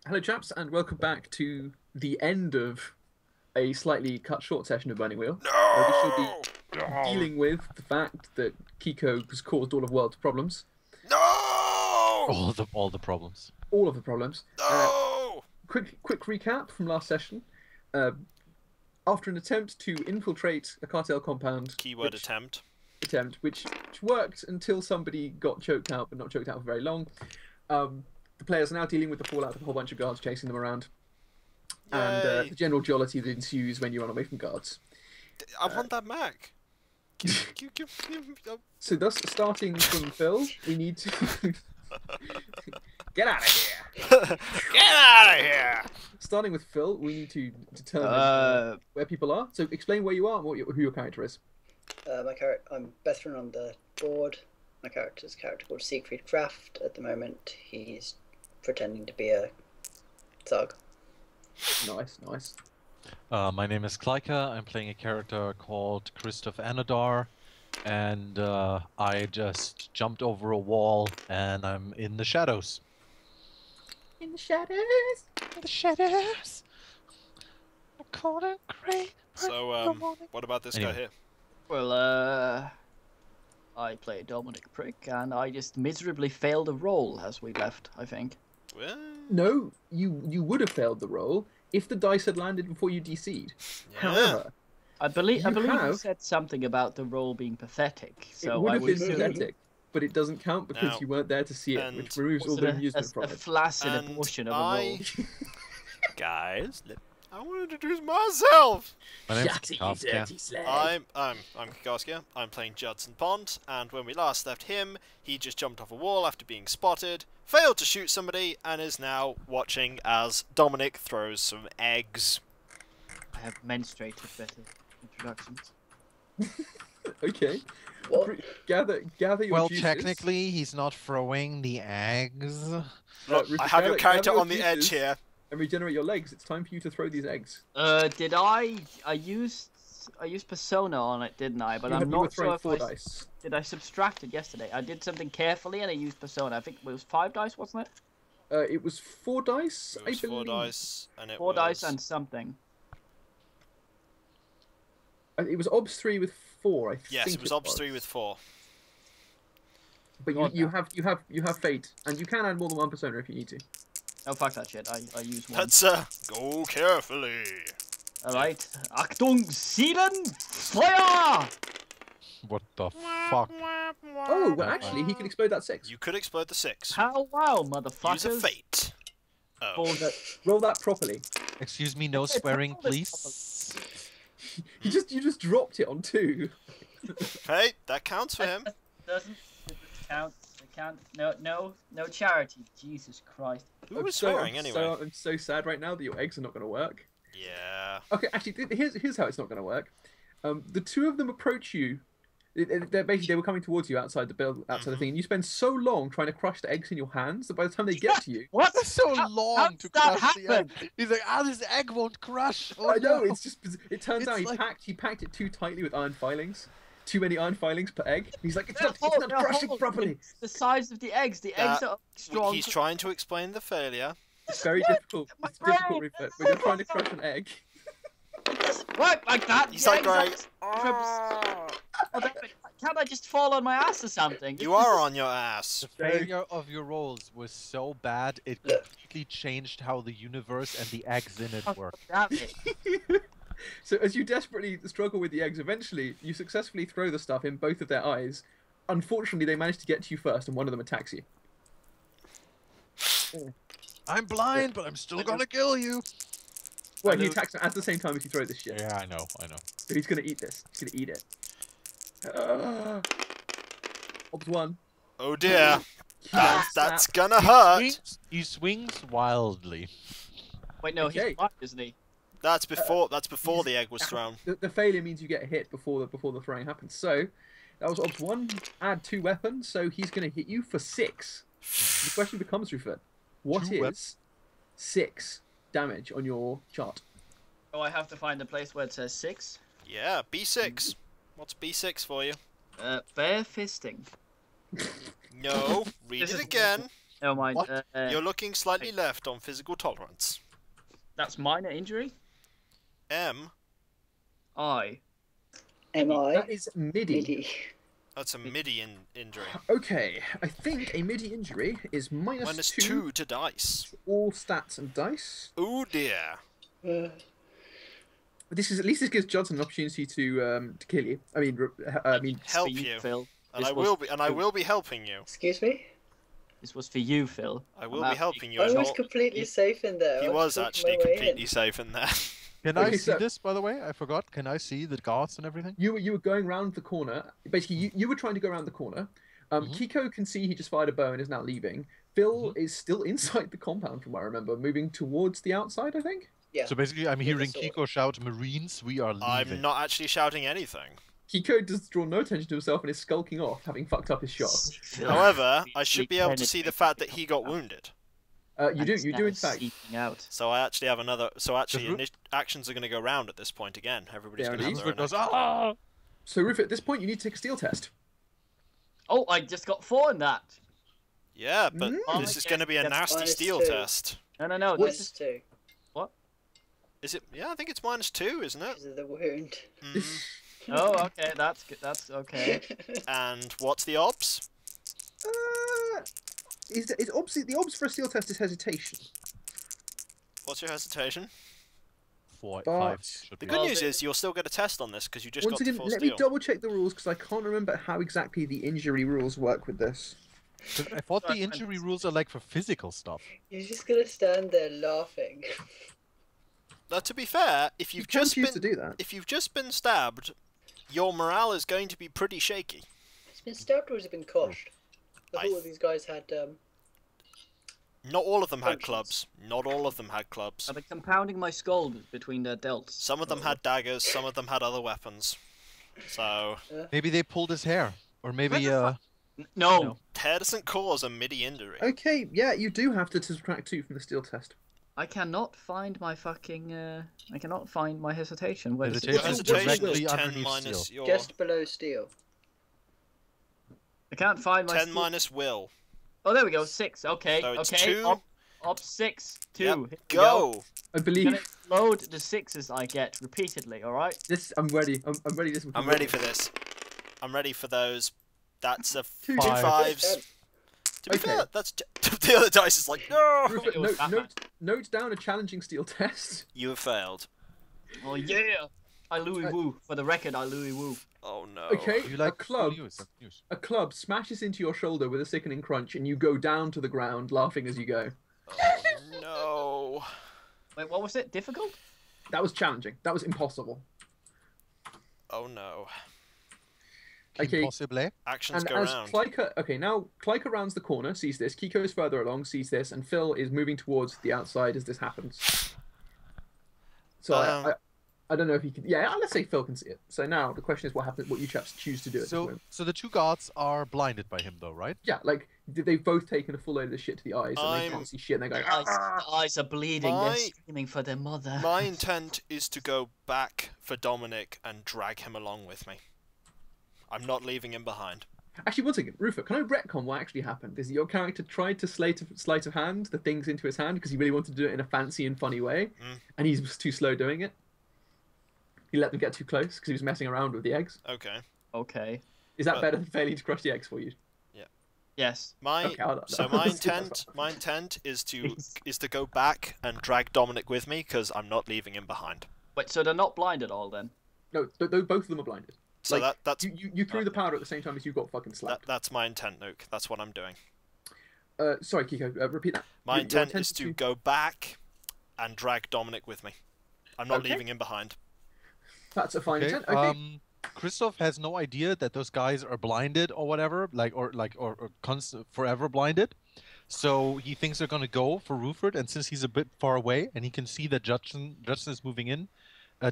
Hello, chaps, and welcome back to the end of a slightly cut short session of Burning Wheel. We shall be No! No! dealing with the fact that Kiko has caused all of world's problems, No! All the problems. all of the problems. No! Quick recap from last session. After an attempt to infiltrate a cartel compound, Keyword attempt. which worked until somebody got choked out, but not choked out for very long. The players are now dealing with the fallout of a whole bunch of guards chasing them around. And Yay. the general jollity that ensues when you run away from guards. I want that Mac. So thus, starting from Phil, we need to... Get out of here! Get out of here! Starting with Phil, we need to determine where people are. So explain where you are and who your character is. I'm veteran on the board. My character's a character called Siegfried Kraft. At the moment, he's pretending to be a thug. Nice. My name is Kleika. I'm playing a character called Christoph Anadar, and I just jumped over a wall, and I'm in the shadows. In the shadows. In the shadows. I'm cold and grey. So, what about this guy Anyway. here? Well, I play Dominic Prick, and I just miserably failed a roll as we left, I think. Well, No, you would have failed the roll if the dice had landed before you DC'd. yeah. However, I believe you have- said something about the roll being pathetic, it so would I have been would assume pathetic, but it doesn't count because Now- you weren't there to see it, and which removes all was the it amusement from a it. flaccid And abortion of a I... roll. Guys, I want to introduce myself! My name's Shut it, you Kikoskia. dirty slag. I'm Kikoskia. I'm playing Judson Pond, and when we last left him, he just jumped off a wall after being spotted, failed to shoot somebody, and is now watching as Dominic throws some eggs. I have menstruated better introductions. Okay. What? Gather your Well, juices. technically, he's not throwing the eggs. Look, Rufus, I have your gather character your on the edge juices here. and regenerate your legs. It's time for you to throw these eggs. Did I used Persona on it, didn't I? But you I'm were not throwing sure if 4 I dice. did. I subtracted yesterday. I did something carefully, and I used Persona. I think it was 5 dice, wasn't it? It was 4 dice, It was I believe. 4 dice, and it 4 was... dice and something. It was Obs 3 with 4, I think. Yes, it was Obs 3 with 4. But God, you have fate, and you can add more than one persona if you need to. Oh fuck that shit. I use one. Let's, go carefully. Alright. Achtung, Sieben, Feuer! What the fuck? Oh, well, actually, he can explode that 6. You could explode the 6. How wow, Use a motherfuckers. fate. Oh. Roll that properly. Excuse me, no swearing, please. You just dropped it on 2. Hey, that counts for him. Doesn't count. It can't. No charity. Jesus Christ. Who was swearing anyway? I'm so sad right now that your eggs are not going to work. Yeah. Okay, actually, here's how it's not going to work. The 2 of them approach you. They were coming towards you outside the thing, and you spend so long trying to crush the eggs in your hands that by the time they get to you, What? That's so How long to does that crush the happen? egg. He's like, this egg won't crush. Oh, I know no. it's just. It turns It's out like- he packed it too tightly with iron filings. Too many iron filings per egg. He's like, it's not Hold, crushing hold. properly. It's the size of the eggs. The eggs are strong. He's trying to explain the failure. It's very difficult. my It's difficult brain. when you're trying to crush an egg. Right, like that. He's the like, eggs right. are- Oh, can't I just fall on my ass or something? You are on your ass. The failure of your rolls was so bad, it completely changed how the universe and the eggs in it work. Damn it. So as you desperately struggle with the eggs, eventually you successfully throw the stuff in both of their eyes. Unfortunately, they manage to get to you first, and one of them attacks you. I'm blind, but I'm still gonna kill you. Well, I he know- attacks at the same time as you throw this shit. Yeah, I know. So he's gonna eat this. He's gonna eat it. Obs 1. Oh dear. Snap. That's gonna hurt. He swings wildly. Wait, no, Okay. he's blind, isn't he? That's before the egg was thrown. The failure means you get hit before the throwing happens. So that was Obs 1. Add 2 weapons, so he's gonna hit you for 6. The question becomes, Rufus, what 2 is 6 damage on your chart? Oh, I have to find a place where it says 6. Yeah, B6. What's B6 for you? Bare fisting. No, read This it is- again. Never mind. What? You're looking slightly left on physical tolerance. That's minor injury. M. I. Am I? That is MIDI. MIDI. That's a midi injury. Okay, I think a MIDI injury is Minus 2 to dice. all stats and dice. Oh dear. This is at least this gives Judson an opportunity to kill you. I mean, Help For you. Phil. And This I was- will be helping you. Excuse me? This was for you, Phil. I will I'm be helping you. I and was not- completely safe in there. He I was talking actually my way in. completely safe in there. Can I Okay, see so- this, by the way? I forgot. Can I see the guards and everything? you were going round the corner. Basically, you were trying to go around the corner. Kiko can see he just fired a bow and is now leaving. Phil is still inside the compound, from what I remember, moving towards the outside, I think. Yeah. So basically, I'm With hearing the sword. Kiko shout, "Marines, we are leaving." I'm not actually shouting anything. Kiko does draw no attention to himself and is skulking off, having fucked up his shot. Phil. However, I should be able to see the fact that he got wounded. You do in fact. Seeking out. So I actually have another. So actually, Ru- actions are going to go round at this point again. Everybody's Yeah, going to have indeed. their Ruford own goes, action. "Ah!" So, Rufus, at this point, you need to take a steel test. Oh, I just got 4 in that. Yeah, but Mm. this is going to be a That's nasty minus steel 2. test. No. This Minus is 2 Is it? Yeah, I think it's -2, isn't it? because of the wound. Mm. Oh, okay. That's good. That's okay. And what's the odds? Is obviously the odds for a steel test is hesitation. What's your hesitation? 5 But- should The be. good Well, news the- is you'll still get a test on this because you just Once got again, to full let steel. me double check the rules because I can't remember how exactly the injury rules work with this. 'Cause I thought the injury rules are like for physical stuff. You're just gonna stand there laughing. Now, to be fair, if You you've can just choose been to do that. if you've just been stabbed, your morale is going to be pretty shaky. It's been stabbed or has it been coshed? I I- thought all these guys had Not all of them had Functions. clubs. Not all of them had clubs. I've been compounding my skull between their delts. Some of them had daggers. Some of them had other weapons. So Maybe they pulled his hair, or maybe No. No. hair doesn't cause a midi injury. Okay, yeah, you do have to subtract 2 from the steel test. I cannot find my fucking. I cannot find my hesitation. Where is it? Your Hesitation is hesitation is directly 10 underneath minus steel. your just below steel. I can't find my. 10 steel- minus will. Oh, there we go. 6. Okay. So it's okay. 2. Up 6. 2. Yep. Here we Go. I I'm believe gonna load the 6s I get repeatedly. All right. this. I'm ready. I'm ready. This. I'm ready for this. I'm ready for those. That's a Two 2 Five. fives. To be Okay. fair, that's the other dice is like no. Rufus, It was Batman. note down a challenging steel test. You have failed. Oh yeah. I Louis Woo. For the record, I Louis Woo. Oh no. Okay, You like a club. full use, news. A club smashes into your shoulder with a sickening crunch, and you go down to the ground, laughing as you go. Oh no. Wait, what was it? Difficult? That was challenging. That was impossible. Oh no. Okay. Impossible. Actions And go as round. now Klyka rounds the corner, sees this. Kiko is further along, sees this, and Phil is moving towards the outside as this happens. So I don't know if you can. Yeah, let's say Phil can see it. So now the question is, what happens? What you chaps choose to do at this So, moment? so the 2 guards are blinded by him, though, right? Yeah, like they've both taken a full load of this shit to the eyes, and they I'm- can't see shit, and they go. Eyes, the eyes are bleeding. My- They're screaming for their mother. My intent is to go back for Dominic and drag him along with me. I'm not leaving him behind. Actually, one second, Rufa, can I retcon what actually happened? Is that your character tried to sleight of hand the things into his hand because he really wanted to do it in a fancy and funny way, and he was too slow doing it? He let them get too close because he was messing around with the eggs. Okay. Okay. Is that But- better than failing to crush the eggs for you? Yes. My Okay, I'll- so I'll my see that. intent is to go back and drag Dominic with me because I'm not leaving him behind. Wait, so they're not blind at all then? No, both of them are blinded. So Like, that's you threw the powder at the same time as you got fucking slapped. that's my intent, Nuke. That's what I'm doing. Sorry, Kiko, repeat that. My Your intent is to go back and drag Dominic with me. I'm not Okay. leaving him behind. That's a fine Okay. intent. Okay. Christoph has no idea that those guys are blinded or whatever, or forever blinded. So he thinks they're gonna go for Ruford, and since he's a bit far away and he can see that Judson is moving in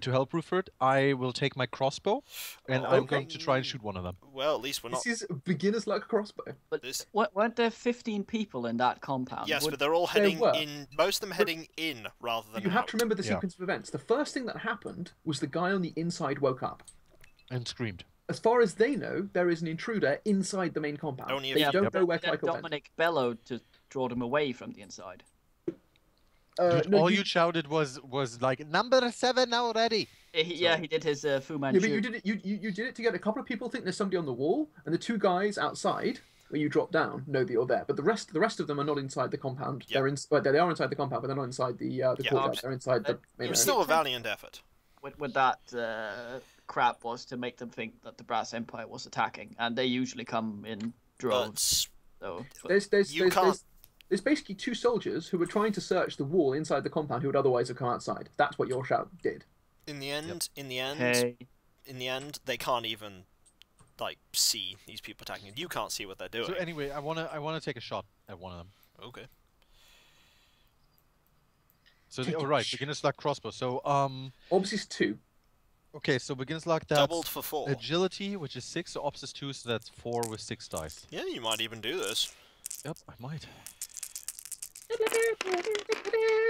to help Ruford, I will take my crossbow and I'm Okay. going to try and shoot one of them. Well, at least we're not. This is beginner's luck crossbow. But This- weren't there 15 people in that compound? Yes, Would- but they're all There heading were. in. Most of them heading in rather than You have out. to remember the Yeah. sequence of events. The first thing that happened was the guy on the inside woke up. And screamed. As far as they know, there is an intruder inside the main compound. Only if They you- don't Yep. know where Then Klyko went. Dominic bellowed to draw them away from the inside. Dude, no, all you shouted was like number 7 already. Yeah, he did his Fu Yeah, Manchu. but you did it. You did it to get a couple of people think there's somebody on the wall, and the 2 guys outside where you drop down know that you're there. But the rest of them are not inside the compound. Yep. They are inside the compound, but they're not inside the courtyard. They're inside the main It was area. still a valiant effort. With that crap was to make them think that the Brass Empire was attacking, and they usually come in droves. So, There's can't- there's basically 2 soldiers who were trying to search the wall inside the compound who would otherwise have come outside. That's what your shout did. In the end, hey. they can't even like see these people attacking. You can't see what they're doing. So anyway, I wanna take a shot at one of them. Okay. So right, beginner's luck crossbow. So Obs is 2. okay, so beginner's luck that's Doubled for 4. agility, which is 6, so ops is 2, so that's 4 with 6 dice. Yeah, you might even do this. Yep, I might.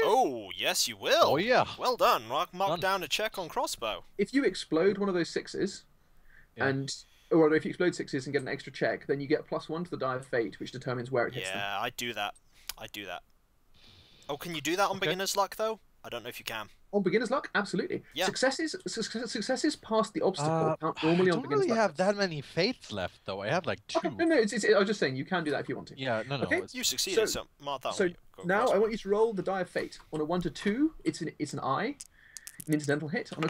Oh, yes, you will. Oh yeah. Well done. Mark Done. down a check on crossbow. If you explode one of those 6s, Yeah. or if you explode 6s and get an extra check, then you get +1 to the die of fate, which determines where it hits them. Yeah, I do that. Oh, can you do that on beginner's luck though? I don't know if you can. On beginner's luck, absolutely. Yeah. Successes past the obstacle count normally I on don't beginner's really luck. have that many fates left though. I have like 2. Okay, no, I was just saying you can do that if you want to. Yeah, no. Okay. It's- You succeeded, So- so mark that So on you. Go now I crossbow. want you to roll the die of fate. On a 1 to 2, it's an eye, an incidental hit. On a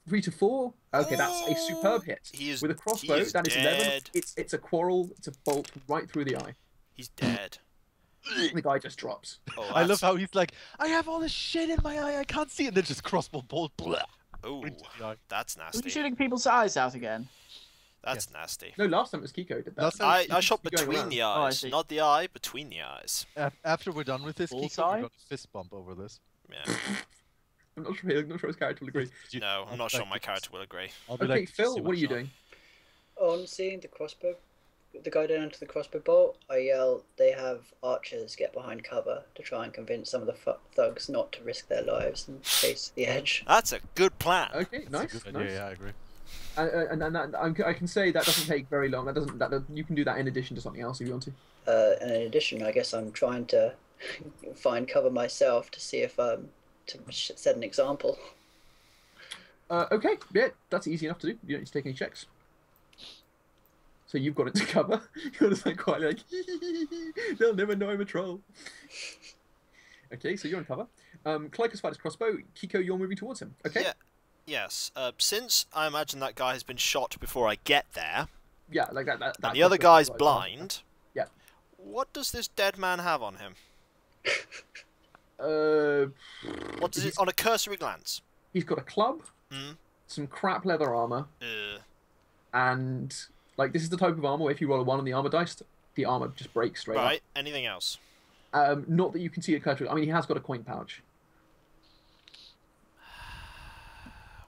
3 to 4, okay, that's a superb hit. He is- With a crossbow, he is that is 11. dead. It's a quarrel. It's a bolt right through the eye. He's dead. The guy just drops. Oh, I love that's- how he's like, I have all this shit in my eye, I can't see it, and then just crossbow bolt. Blah, Ooh, into the eye. that's Are you nasty. shooting people's eyes out again? That's nasty. No, last time it was Kiko did that. Last time- I shot keep going between around. the Oh, I eyes, see. not the eye, between the eyes. After we're done with this, Kiko, Bullseye? you got a fist bump over this. Yeah. I'm not sure his character will agree. Did you- No, I'm I'll not be sure like, my character will agree. I'll be Okay, like, Phil, "See what are you shot." doing? On seeing the crossbow, the guy down into the crossbow bolt, I yell, they have archers, get behind cover to try and convince some of the thugs not to risk their lives and chase the edge. That's a good plan. Okay, That's a nice, good idea, nice. yeah, I agree. I can say that doesn't take very long. You can do that in addition to something else if you want to. And in addition, I guess I'm trying to find cover myself to see if to set an example. Okay, yeah, that's easy enough to do. You don't need to take any checks. So you've got it to cover. You're just like quietly like, they'll never know I'm a troll. Okay, so you're on cover. Kikos fired his crossbow. Kiko, you're moving towards him. Okay. Yeah. Yes. Since I imagine that guy has been shot before I get there, Yeah, like that. and the other guy's right, blind. Yeah. What does this dead man have on him? What does it on a cursory glance? He's got a club, Hmm. some crap leather armor, and like this is the type of armor where if you roll a 1 on the armor dice, the armor just breaks straight Right. Anything else? up. Not that you can see it clearly. I mean, he has got a coin pouch.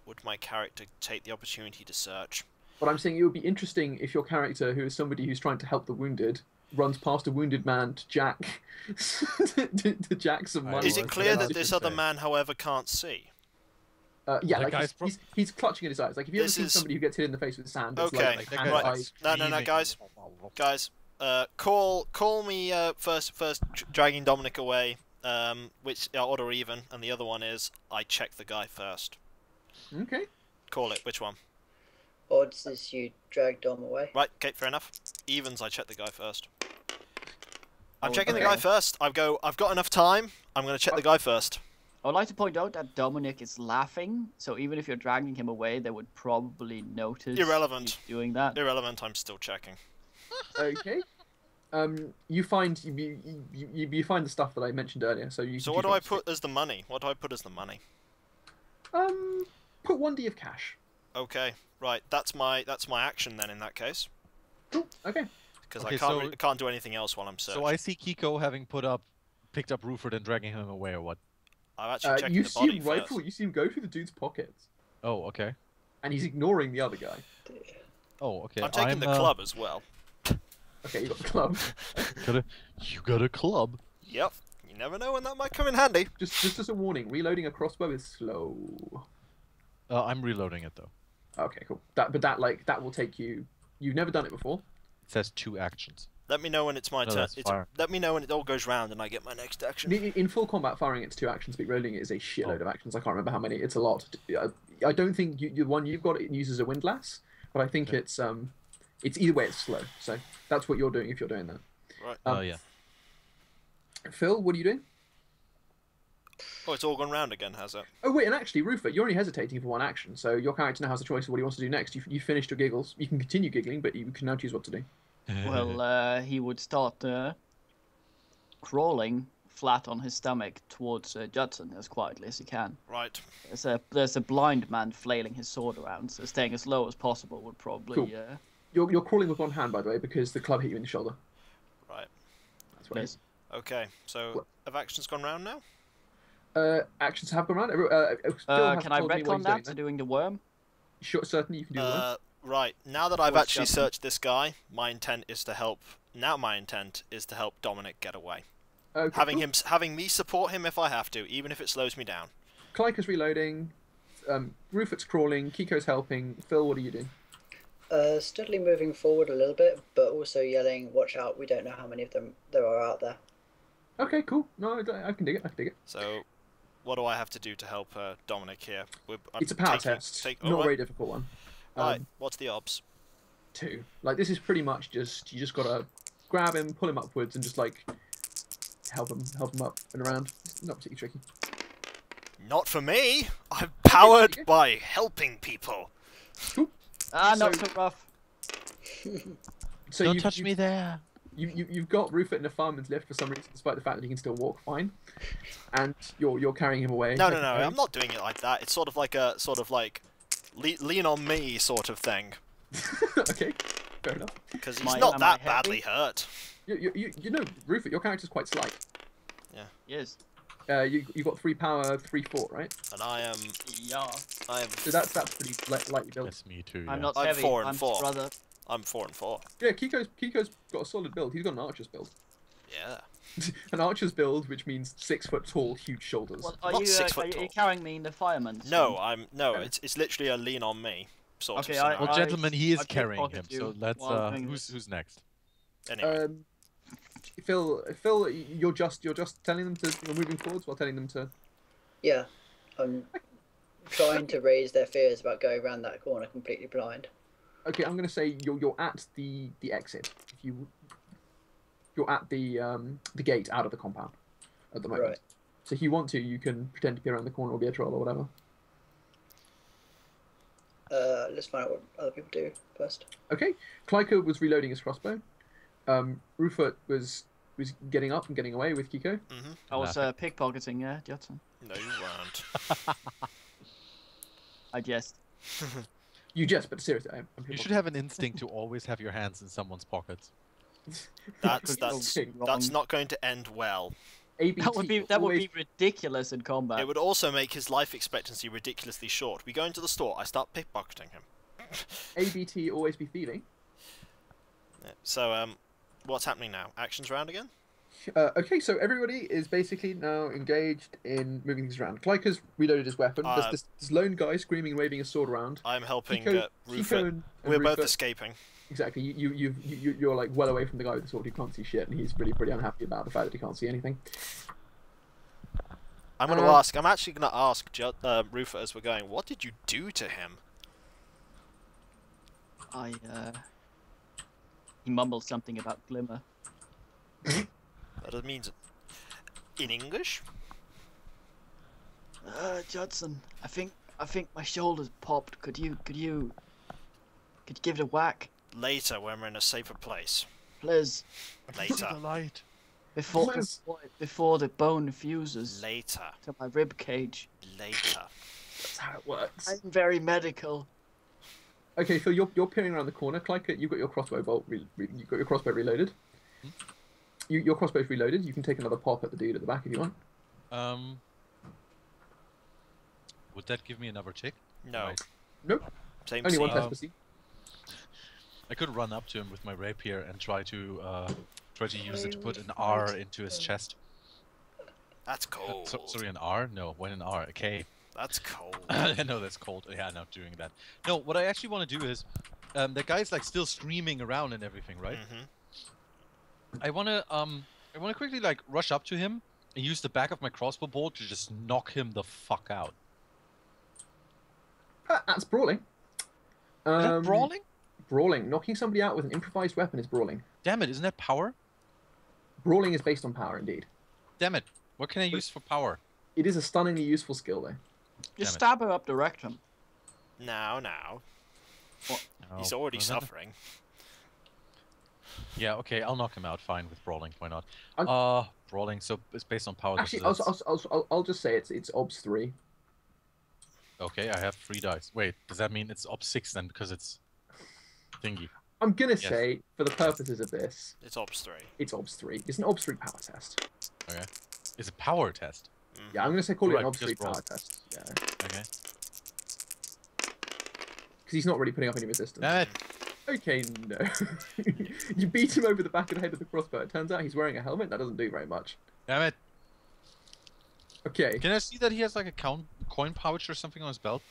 Would my character take the opportunity to search? But I'm saying it would be interesting if your character, who is somebody who's trying to help the wounded, runs past a wounded man to jack to jack some money. Is it well, clear that's that this different other thing. man, however, can't see? Yeah, That like guy's he's clutching at his eyes. Like if you ever This seen is- somebody who gets hit in the face with sand, it's Okay, like that hand right. eyes. No, screaming. guys. Guys, call me first dragging Dominic away, which odd or even, and the other one is I check the guy first. Okay. Call it. Which one? Odds is you drag Dom away. Right. Okay. Fair enough. Evens. I check the guy first. I'm Oh, checking the okay. guy first. I've got enough time. I'm going to check the guy first. I would like to point out that Dominic is laughing, so even if you're dragging him away, they would probably notice Irrelevant. you doing that. Irrelevant. I'm still checking. Okay. You find you find the stuff that I mentioned earlier. So you. So can what do choose I not to put as the money? What do I put as the money? Put 1D of cash. Okay. Right. That's my action then in that case, Cool. Okay. because Okay, I can't so- really, can't do anything else while I'm searching. So I see Kiko having picked up Ruford and dragging him away, or what? I'm actually checking You the see body him first. rifle. You see him go through the dude's pockets, Oh, okay. and he's ignoring the other guy. Oh, okay. I'm taking the club as well. Okay, you got the club. You got a club. Yep. You never know when that might come in handy. just as a warning, reloading a crossbow is slow. I'm reloading it though. Okay, cool. That will take you. You've never done it before. It says 2 actions. Let me know when it's my No, turn. that's fire. Let me know when it all goes round and I get my next action. In full combat, firing it's 2 actions, but rolling it is a shitload Oh. of actions. I can't remember how many. It's a lot. I don't think the one you've got it uses a windlass, but I think Okay. it's either way it's slow. So that's what you're doing if you're doing that. Right. Oh yeah. Phil, what are you doing? Oh, it's all gone round again, has it? Oh wait, and actually, Rufus, you're only hesitating for 1 action, so your character now has a choice of what he wants to do next. You finished your giggles. You can continue giggling, but you can now choose what to do. Well, he would start crawling flat on his stomach towards Judson as quietly as he can. Right. There's a blind man flailing his sword around, so staying as low as possible would probably. Cool. You're crawling with 1 hand, by the way, because the club hit you in the shoulder. Right. That's what it is. Okay. So have actions gone round now? Actions have gone around. Can I retcon that to doing the worm? Sure, certainly you can do that. Right. Now that I've Towards actually Judson. searched this guy, my intent is to help. Now my intent is to help Dominic get away. Okay, cool. Having me support him if I have to, even if it slows me down. Kleika's reloading. Rupert's crawling. Kiko's helping. Phil, what are you doing? Steadily moving forward a little bit, but also yelling, "Watch out! We don't know how many of them there are out there." Okay, cool. No, I can dig it. I can dig it. So, what do I have to do to help Dominic here? It's a power test. Not a very difficult one. Right. What's the odds? 2. Like, this is pretty much just, you just gotta grab him, pull him upwards, and just, like, help him up and around. It's not particularly tricky. Not for me! I'm powered by helping people! Cool. Not so rough. So Don't touch me there. You've got Rufus in a fireman's lift for some reason, despite the fact that he can still walk fine. And you're carrying him away. No, I'm not doing it like that. It's sort of like lean on me sort of thing. Okay, fair enough. Because he's not that badly hurt. You know, Rufus, your character's quite slight. Yeah. Yes. You got 3 power, 3 fort, right? And I am. Yeah. So that's pretty lightly built. That's me too. Yeah. I'm not I'm heavy. 4 and I'm 4. brother. I'm 4 and 4. Yeah, Kiko's got a solid build. He's got an archer's build. Yeah. An archer's build, which means 6 foot tall, huge shoulders. Well, Not 6 foot are tall. you carrying me in the fireman? No, it's literally a lean on me sort Okay, of scenario. Well, gentlemen, he is I carrying him. pickpocket So you let's. while doing this. Who's next? Anyway. Phil, you're just telling them to. You're moving forwards while telling them to. Yeah, I'm trying to raise their fears about going around that corner completely blind. Okay, I'm gonna say you're at the exit. You're at the gate out of the compound at the moment. Right. So if you want to, you can pretend to be around the corner or be a troll or whatever. Let's find out what other people do first. Okay, Kleika was reloading his crossbow. Rufus was getting up and getting away with Kiko. Mm-hmm. I was pickpocketing, Judson. No, you weren't. I jest. You jest, but seriously, You should have an instinct to always have your hands in someone's pockets. That's wrong. not going to end well. ABT, That would be ridiculous in combat. It would also make his life expectancy ridiculously short. We go into the store, I start pickpocketing him. ABT always be thieving. Yeah. So, what's happening now? Actions round again? Okay, so everybody is basically now engaged in moving things around. Kleika's reloaded his weapon. There's this lone guy screaming, waving a sword around. I'm helping Kiko Rufus. and We're both Rufus- escaping. Exactly. You're like well away from the guy with the sword who can't see shit, and he's really pretty unhappy about the fact that he can't see anything. I'm actually going to ask Rufus as we're going, what did you do to him? He mumbled something about glimmer. That means in English? Judson, I think my shoulder's popped. Could you give it a whack? Later, when we're in a safer place. Please. Later. The light. Before the bone fuses Later. to my rib cage. Later. That's how it works. I'm very medical. Okay, so you're peering around the corner. Kleika, you've got your crossbow bolt. You've got your crossbow reloaded. Your crossbow's reloaded. You can take another pop at the dude at the back if you want. Would that give me another tick? No. Right. Nope. Same Only scene. one test per scene. I could run up to him with my rapier and try to use it to put an R into his chest. That's cold. Sorry, an R? No, when an R? A K. That's cold. No, that's cold. Yeah, I'm not doing that. No, what I actually want to do is, that guy's like still screaming around and everything, right? Mm-hmm. I wanna quickly like rush up to him and use the back of my crossbow bolt to just knock him the fuck out. That's brawling. Is that brawling? Brawling. Knocking somebody out with an improvised weapon is brawling. Damn it! Isn't that power? Brawling is based on power, indeed. Damn it! What can I use for power? It is a stunningly useful skill, though. Just stab her up the rectum. Now. What? He's already suffering. Yeah, okay, I'll knock him out. Fine with brawling. Why not? Brawling. So it's based on power. Actually, I'll just say it's obs 3. Okay, I have 3 dice. Wait, does that mean it's obs 6 then because it's thingy? I'm gonna say, for the purposes of this, it's obs 3. It's obs 3. It's an obs 3 power test. Okay. It's a power test. Yeah, I'm gonna say call it an obs 3 power test. Yeah. Okay. Because he's not really putting up any resistance. Damn it. Okay, no. You beat him over the back of the head with the crossbow. It turns out he's wearing a helmet. That doesn't do very much. Damn it. Okay. Can I see that he has like a coin pouch or something on his belt?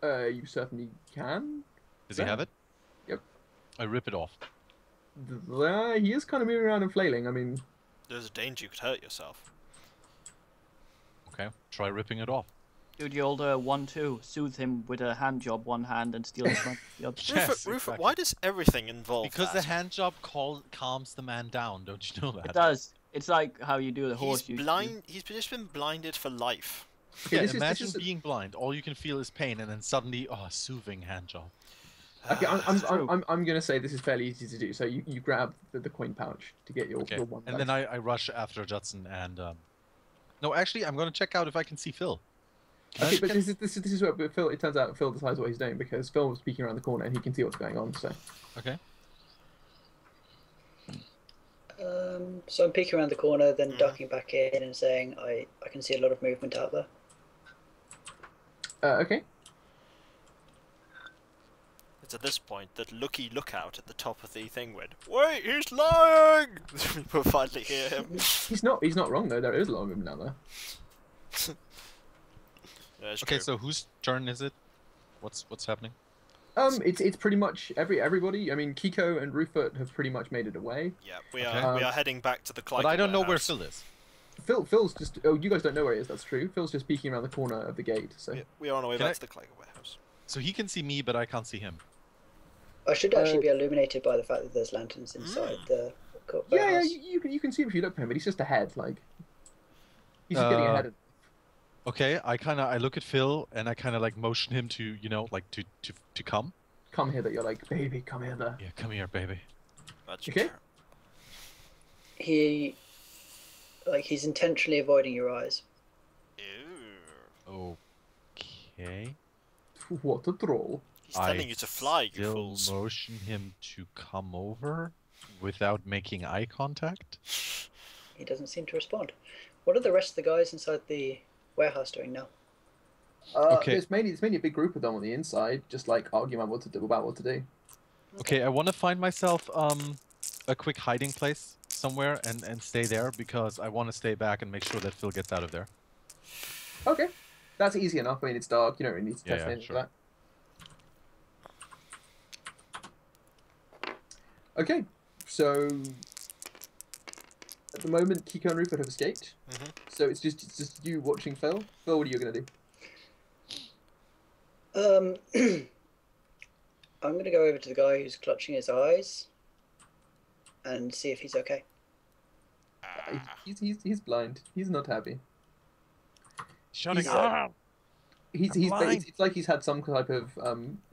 You certainly can. Does he have it? Yep. I rip it off. He is kind of moving around and flailing. I mean... There's a danger you could hurt yourself. Okay, try ripping it off. Do the old 1-2. Soothe him with a hand job, one hand, and steal his money. The other. Yes, Rufus, exactly. why does everything involve Because that? the hand job calms the man down, don't you know that? It does. It's like how you do the horse. He's blind. He's just been blinded for life. Yeah, this imagine is being blind. All you can feel is pain, and then suddenly, soothing hand job. Okay, I'm gonna say this is fairly easy to do. So you grab the coin pouch to get your one. And then I rush after Judson and no, actually, I'm gonna check out if I can see Phil. Okay, but this is where Phil. It turns out Phil decides what he's doing because Phil was peeking around the corner and he can see what's going on. So. Okay. So I'm peeking around the corner, then ducking back in and saying, I can see a lot of movement out there. Okay. It's at this point that Lucky Lookout at the top of the thing went, "Wait, he's lying!" People finally hear him. He's not wrong though. There is a lot of movement out there. Yeah, Okay, true. so whose turn is it? What's happening? It's pretty much everybody. I mean, Kiko and Rufus have pretty much made it away. Yeah, we Okay. are heading back to the Kikoskia But I don't know where warehouse. Phil is. Phil's just. Oh, you guys don't know where he is. That's true. Phil's just peeking around the corner of the gate. So. We are on our way Can back I- to the Kikoskia warehouse. So he can see me, but I can't see him. I should actually be illuminated by the fact that there's lanterns inside the Yeah, warehouse. you can see him if you look for him, but he's just ahead. Like. He's just getting ahead. Okay, I look at Phil and I kind of like motion him to to come. Come here, that you're like, baby, come here, there. Yeah, come here, baby. That's Okay. He's intentionally avoiding your eyes. Ew. Okay. What a troll. He's telling you to fly, you still fools. motion him to come over without making eye contact. He doesn't seem to respond. What are the rest of the guys inside the warehouse doing now? Okay. It's mainly a big group of them on the inside, just like arguing about what to do. Okay, I want to find myself a quick hiding place somewhere and stay there because I want to stay back and make sure that Phil gets out of there. Okay, that's easy enough. I mean, it's dark. You don't really need to test anything sure. for that. Okay, so at the moment, Kiko and Rupert have escaped. So it's just you watching Phil. Phil, what are you gonna do? I'm going to go over to the guy who's clutching his eyes and see if he's okay. He's blind. He's not happy. Shouting, He's blind. it's like he's had some type of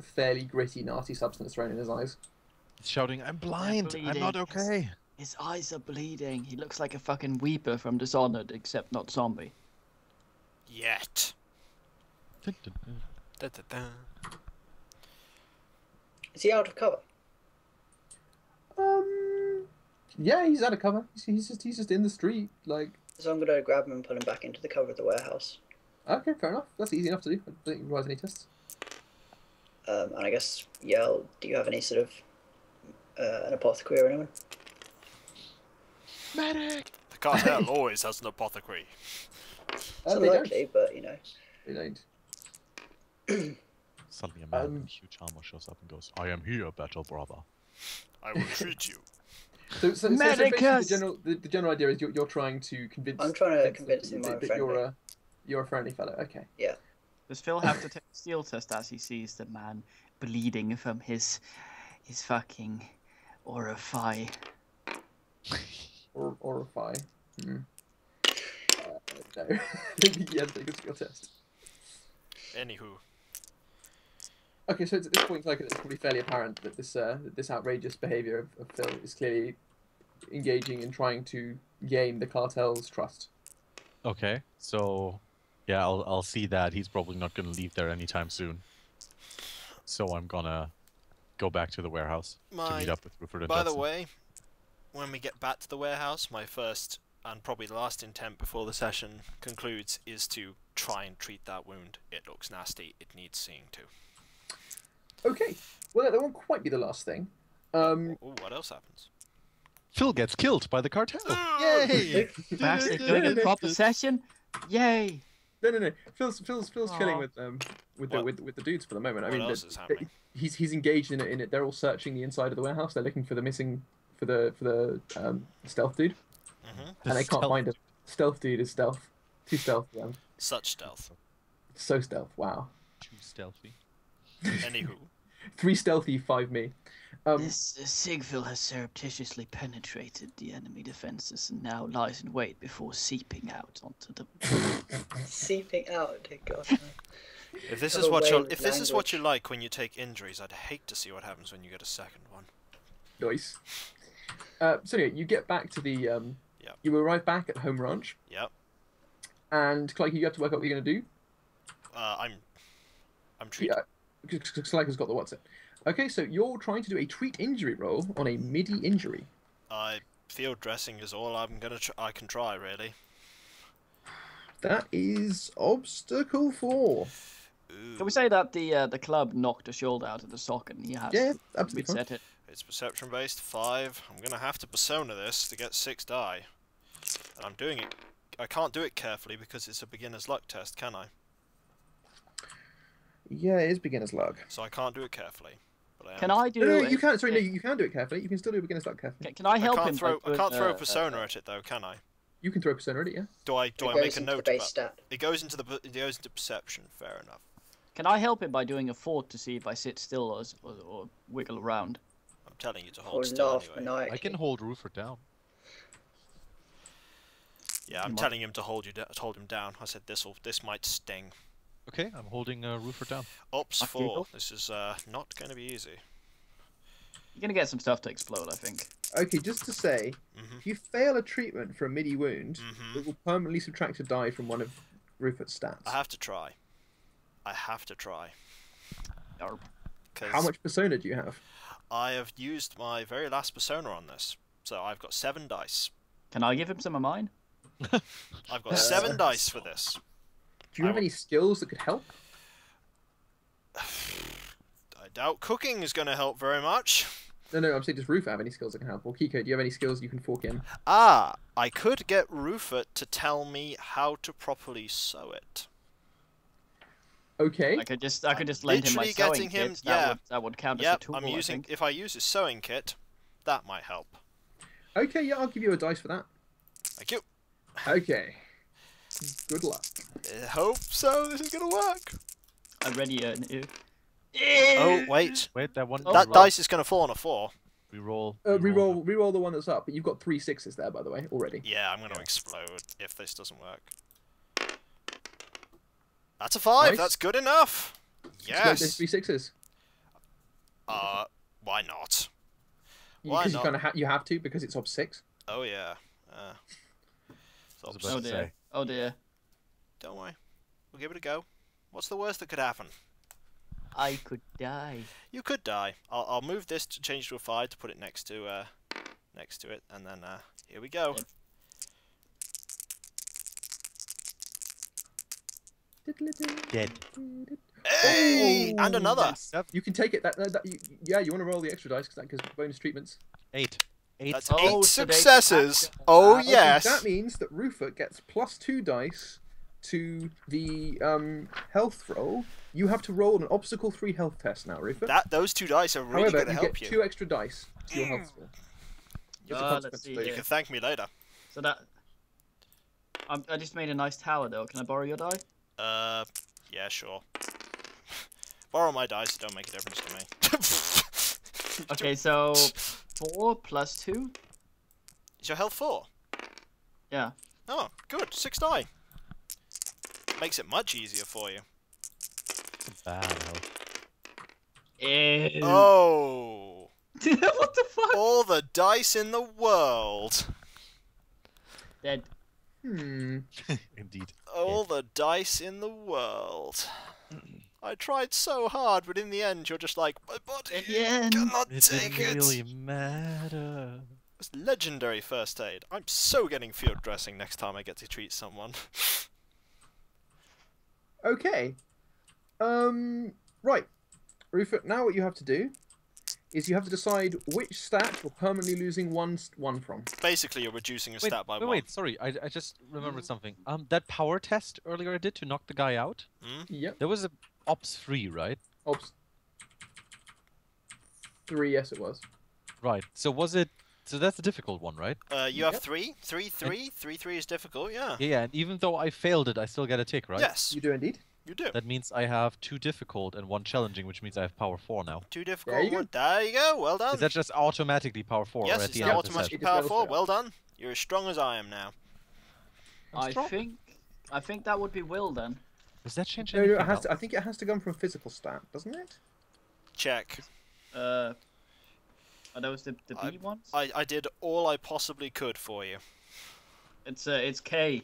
fairly gritty, nasty substance thrown in his eyes. shouting, I'm blind. I'm not okay. His eyes are bleeding. He looks like a fucking weeper from Dishonored, except not zombie. Yet. Da, da, da. Is he out of cover? Yeah, he's out of cover. He's just in the street, like. So I'm going to grab him and pull him back into the cover of the warehouse. Okay, fair enough. That's easy enough to do. I don't think it requires any tests. And I guess yell, do you have any sort of an apothecary or anyone? Medic! The cartel always has an apothecary. It's They unlikely, but you know. They don't. Suddenly a man in huge armor shows up and goes, I am here, battle brother. I will treat you. So basically Medicus! the general idea is you're trying to convince. I'm trying to convince him I'm that friendly. you're a friendly fellow. Okay. Yeah. Does Phil have to take a steel test as he sees the man bleeding from his fucking orify? Orify. Hmm. No. Yeah, take a skill test. Anywho. Okay, so at this point, like, it's probably fairly apparent that this outrageous behavior of Phil is clearly engaging in trying to gain the cartel's trust. Okay, so yeah, I'll see that he's probably not gonna leave there anytime soon. So I'm gonna go back to the warehouse to meet up with Rupert and By the Judson. way, when we get back to the warehouse, my first and probably last intent before the session concludes is to try and treat that wound. It looks nasty. It needs seeing to. Okay, well, that won't quite be the last thing. Ooh, what else happens? Phil gets killed by the cartel. Yay! Actually doing a proper session? Yay! No. Phil's chilling with the dudes for the moment. I What mean, else is happening? he's engaged in it. They're all searching the inside of the warehouse. They're looking for the missing for the stealth dude, and they can't find him. Stealth dude is stealth. Too stealth for them. Such stealth. So stealth. Wow. Too stealthy. Anywho. 3 stealthy, 5 me. This Sigvil has surreptitiously penetrated the enemy defenses and now lies in wait before seeping out onto the. Seeping out, dear God. If this Got is what away you with if this is what you language. like when you take injuries, I'd hate to see what happens when you get a second one. Nice. So anyway, you get back to the Yep. You arrive back at Home Ranch, Yep. and Clyke, you have to work out what you're going to do. I'm treated. Yeah, Clyke has got the what's it. Okay, so you're trying to do a treat injury roll on a midi injury. Field dressing is all I can try, really. That is obstacle 4. Ooh. Can we say that the club knocked a shoulder out of the socket and he has Yeah, to absolutely fine. reset it? It's perception based 5. I'm gonna have to persona this to get 6 die, and I'm doing it. I can't do it carefully because it's a beginner's luck test, can I? Yeah, it is beginner's luck. So I can't do it carefully. But I am. Can I do? No, a- you can't. Sorry, no, you can do it carefully. You can still do beginner's luck carefully. Can I help I him? can't by throw doing, persona at it though, can I? You can throw persona at it, yeah. Do I It make goes a into the note base about stat. it? Goes into perception. Fair enough. Can I help him by doing a fort to see if I sit still or wiggle around? I'm telling you to Or hold still laugh anyway. I can maniacally. hold Rupert down. Yeah, I'm telling him to hold him down. I said this might sting. Okay, I'm holding Rupert down. Ops Okay, 4. go. This is not going to be easy. You're gonna get some stuff to explode, I think. Okay, just to say, if you fail a treatment for a midi wound, it will permanently subtract a die from one of Rupert's stats. I have to try. I have to try. Yarp. How much persona do you have? I have used my very last persona on this, so I've got 7 dice. Can I give him some of mine? I've got 7 dice for this. Do you have any skills that could help? I doubt cooking is going to help very much. No, I'm saying does Rupert have any skills that can help? Or Kiko, do you have any skills you can fork in? Ah, I could get Rufus to tell me how to properly sew it. Okay. I could just lend him my literally sewing getting him- kit. yeah. That would count as a Yep, tool. I'm I using. think. If I use his sewing kit, that might help. Okay, yeah, I'll give you a dice for that. Thank you. Okay. Good luck. I hope so. This is gonna work. I'm ready. Oh wait, Wait, that one. that dice is gonna fall on a 4. Reroll. Reroll the one that's up, but you've got 3 6s there, by the way, already. Yeah, I'm gonna explode if this doesn't work. That's a 5. Nice. That's good enough. There's Yes. 3 6s. Why not? Because not? you kind of you have to because it's ob 6. Oh yeah. I was So, about Oh to dear. say. Oh dear. don't worry. We'll give it a go. What's the worst that could happen? I could die. You could die. I'll move this to change to a 5 to put it next to it, and then here we go. Yep. Dead. Hey! And another. You can take it. Yeah, you want to roll the extra dice because that gives bonus treatments. 8. 8. That's Oh, 8 so they- successes. Oh Okay, yes. that means that Rupert gets +2 dice to the health roll. You have to roll an obstacle 3 health test now, Rupert. Those 2 dice are really However, going to you help get you. 2 extra dice to your health score. It's a Let's consequence see for You you. here. can thank me later. So that I just made a nice tower though. Can I borrow your die? Yeah, sure. Borrow my dice, it don't make a difference to me. Okay, so 4 plus 2. Is your health 4? Yeah. Oh, good. 6 die. Makes it much easier for you. Bad health. Ew. Oh! What the fuck? All the dice in the world. Dead. Indeed. All the dice in the world. I tried so hard, but in the end, you're just like, my body At the end. cannot It take didn't it. really matter. It's legendary first aid. I'm so getting field dressing next time I get to treat someone. Okay. Right. Rufus, now what you have to do is you have to decide which stat you're permanently losing one from. Basically, you're reducing a stat by 1. Wait, sorry. I just remembered something. That power test earlier I did to knock the guy out. Yep. There was a Ops 3, right? Ops 3, yes it was. Right. So was it? So that's a difficult one, right? You have Yep. 3? 3 is difficult, yeah. Yeah. And even though I failed it, I still get a tick, right? Yes, You do indeed. you do. That means I have 2 difficult and 1 challenging, which means I have power 4 now. 2 difficult. There you go. One. There you go. Well done. Is that just automatically power 4? Yes, or at it's the now end of the set? automatically It just levels power 4. it up. Well done. You're as strong as I am now. I strong. think that would be Will then. Does that change No, anything? it has else? to, I think it has to come from physical stat, doesn't it? Check. Are those the B ones? I did all I possibly could for you. It's K.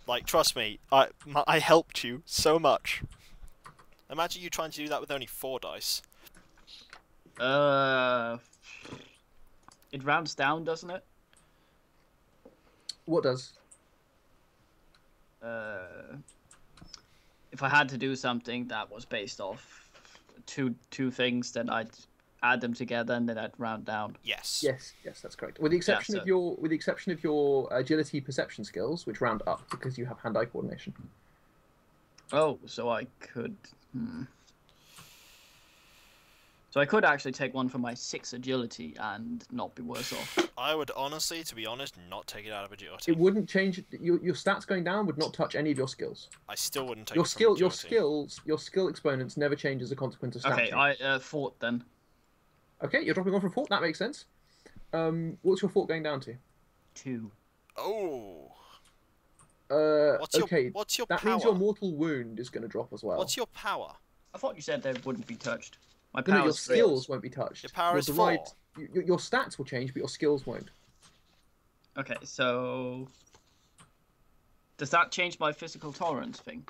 Like, trust me, I helped you so much. Imagine you trying to do that with only 4 dice. It rounds down, doesn't it? What does? If I had to do something that was based off two things, then I'd add them together and then I'd round down. Yes. Yes, that's correct. With the exception so- of your agility perception skills, which round up because you have hand-eye coordination. Oh, so I could. So I could actually take one for my 6 agility and not be worse off. I would honestly, to be honest, not take it out of agility. It wouldn't change your stats going down would not touch any of your skills. I still wouldn't take Your it from skill, agility. your skill exponents never change as a consequence of stat Okay, change. I fought then. Okay, you're dropping one from fort. That makes sense. What's your fort going down to? 2. Oh. Okay. What's your that power? means your mortal wound is going to drop as well. What's your power? I thought you said they wouldn't be touched. My No, power your skills won't be touched. Your power is derived, your stats will change, but your skills won't. Okay, so does that change my physical tolerance thing?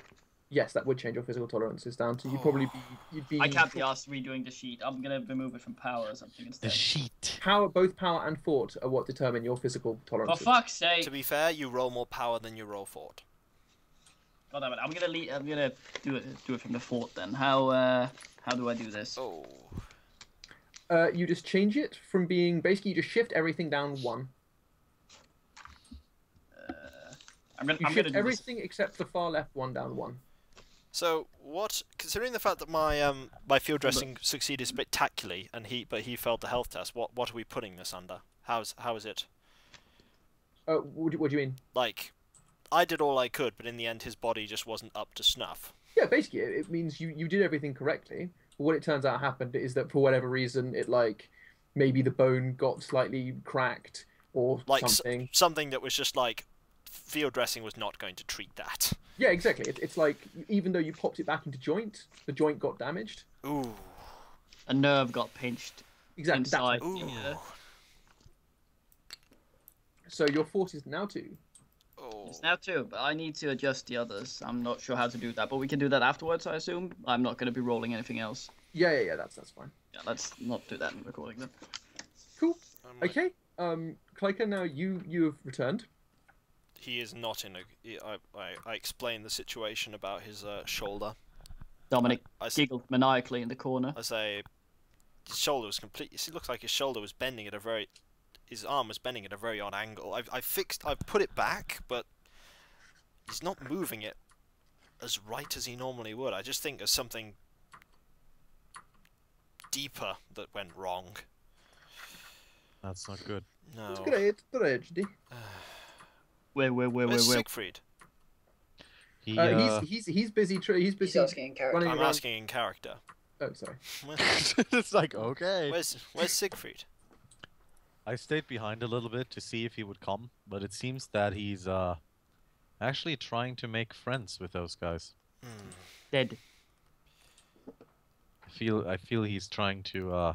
Yes, that would change your physical tolerances down to you'd be I can't be asked redoing the sheet. I'm gonna remove it from power or something The instead. sheet. both power and fort are what determine your physical For tolerances. fuck's sake! To be fair, you roll more power than you roll fort. God damn it! I'm gonna do it from the fort then. How do I do this? Oh. You just change it from being basically you just shift everything down 1. I'm gonna You do shift this. everything except the far left one down 1. So what? Considering the fact that my field dressing succeeded spectacularly, and he failed the health test, what are we putting this under? How is it? What do you mean? Like, I did all I could, but in the end, his body just wasn't up to snuff. Yeah, basically it means you did everything correctly. But what it turns out happened is that for whatever reason, it like maybe the bone got slightly cracked or Like something. something that was just like field dressing was not going to treat that. Yeah, exactly. It's like even though you popped it back into joint, the joint got damaged. Ooh. A nerve got pinched Exactly. That's inside. Ooh. Yeah. So your fort is now 2. Oh. It's now 2, but I need to adjust the others. I'm not sure how to do that, but we can do that afterwards, I assume. I'm not going to be rolling anything else. Yeah. That's fine. Yeah, let's not do that in recording then. Cool. Right. Okay. Klika, now you have returned. He is not in a. I explained the situation about his shoulder. Dominic I giggled maniacally in the corner. I say his shoulder was completely. It looked like his shoulder was bending at a very. His arm was bending at a very odd angle. I've put it back, but he's not moving it as right as he normally would. I just think there's something deeper that went wrong. That's not good. No. It's great tragedy. Where's Siegfried? He, He's busy. He's busy. He's asking in character. running I'm around. asking in character. Oh, sorry. it's like, okay. Where's Siegfried? I stayed behind a little bit to see if he would come, but it seems that he's actually trying to make friends with those guys. Dead. I feel he's trying to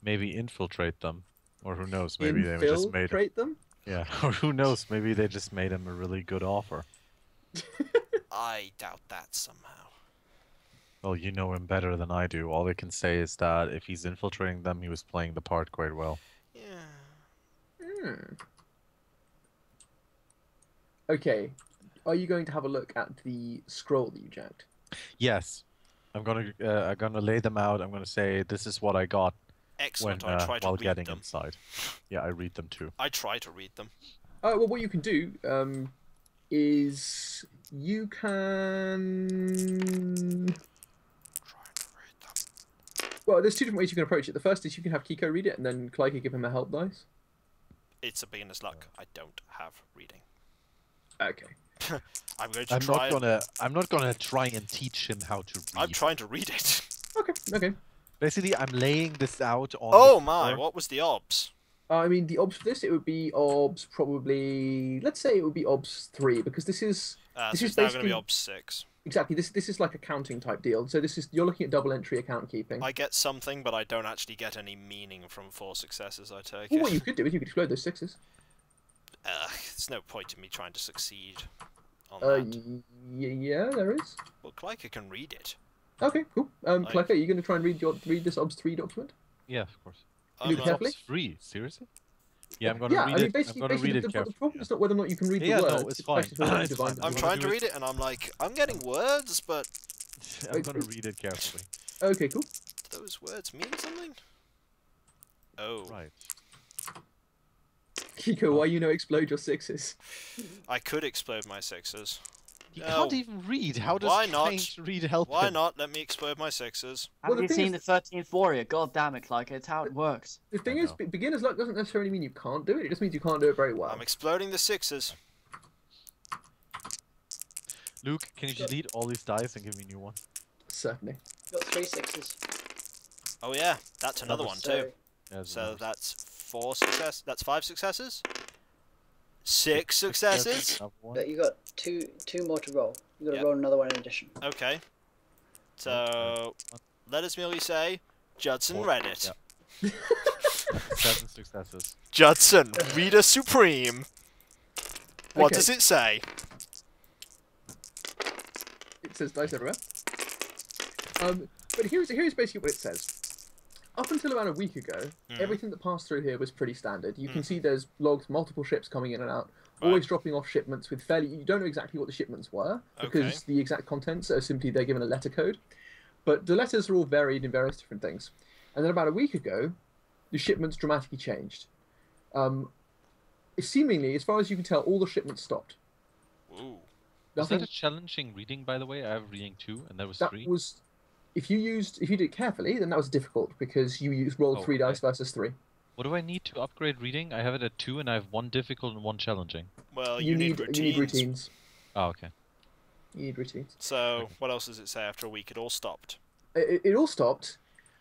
maybe infiltrate them, or who knows, maybe they just made him. Infiltrate them? Yeah, or who knows, maybe they just made him a really good offer. I doubt that somehow. Well, you know him better than I do. All I can say is that if he's infiltrating them, he was playing the part quite well. Yeah. Okay. Are you going to have a look at the scroll that you jacked? Yes, I'm gonna lay them out. I'm gonna say this is what I got Excellent. when I try to while read getting them. inside. Yeah, I read them too. I try to read them. Oh, well, what you can do is you can... Try to read them. Well, there's two different ways you can approach it. The first is you can have Kiko read it, and then Clyde can give him a help dice. It's a beginner's luck. I don't have reading. Okay. I'm going to try. I'm not gonna try and teach him how to read. I'm trying to read it. Okay. Basically, I'm laying this out on. Oh the my! floor. What was the obs? I mean, the obs for this, it would be obs probably... Let's say it would be obs 3, because this is... So This it's is now going to be basically- obs 6. Exactly, this is like accounting type deal. So this is... You're looking at double entry account keeping. I get something, but I don't actually get any meaning from 4 successes. I take Well, it. what you could do is you could explode those 6s. There's no point in me trying to succeed on Uh, that. yeah, there is. Well, Clyke can read it. Okay, cool. Clyde, are you going to try and read this obs 3 document? Yeah, of course. Do it I'm carefully. It's free. Seriously? Yeah, I'm gonna Yeah, read I mean, it. basically, I'm gonna read it the carefully. problem is not whether or not you can read Yeah, the no, words. it's the question fine. is whether It's you divine fine. them. I'm gonna trying to do read it, and I'm like, I'm getting words, but I'm gonna read it carefully. Okay, cool. do those words mean something? Oh, Right. Kiko, why you explode your 6s? I could explode my 6s. He No. can't even read. How does Why not? trying to read help Why him? not? Let me explode my 6s. Well, Have the you thing seen is- the 13th Warrior? God damn it, like it's how it works. The thing I is, know. beginner's luck doesn't necessarily mean you can't do it. It just means you can't do it very well. I'm exploding the 6s. Luke, can you delete all these dice and give me a new one? Certainly. Got 3 6s. Oh yeah, that's another one So, too. Yeah, So that's 4 success. That's 5 successes. 6 successes. Another one. but you got two more to roll. You got to Yep. roll another one in addition. Okay. So let us merely say, Judson Four. read it. Yeah. 7 successes. Judson, Reader Supreme. What Okay. does it say? It says dice everywhere. But here's basically what it says. Up until about a week ago, everything that passed through here was pretty standard. You can see there's logs, multiple ships coming in and out, always dropping off shipments with fairly... You don't know exactly what the shipments were, because Okay. the exact contents are simply they're given a letter code. But the letters are all varied in various different things. And then about a week ago, the shipments dramatically changed. Seemingly, as far as you can tell, all the shipments stopped. Ooh. Was Nothing... that a challenging reading, by the way? I have reading 2, and that was That 3. was... If you did it carefully, then that was difficult, because you rolled Oh, 3 okay. dice versus 3. What do I need to upgrade reading? I have it at 2, and I have 1 difficult and 1 challenging. Well, You need routines. need routines. Oh, okay. You need routines. So what else does it say after a week? It all stopped. It all stopped,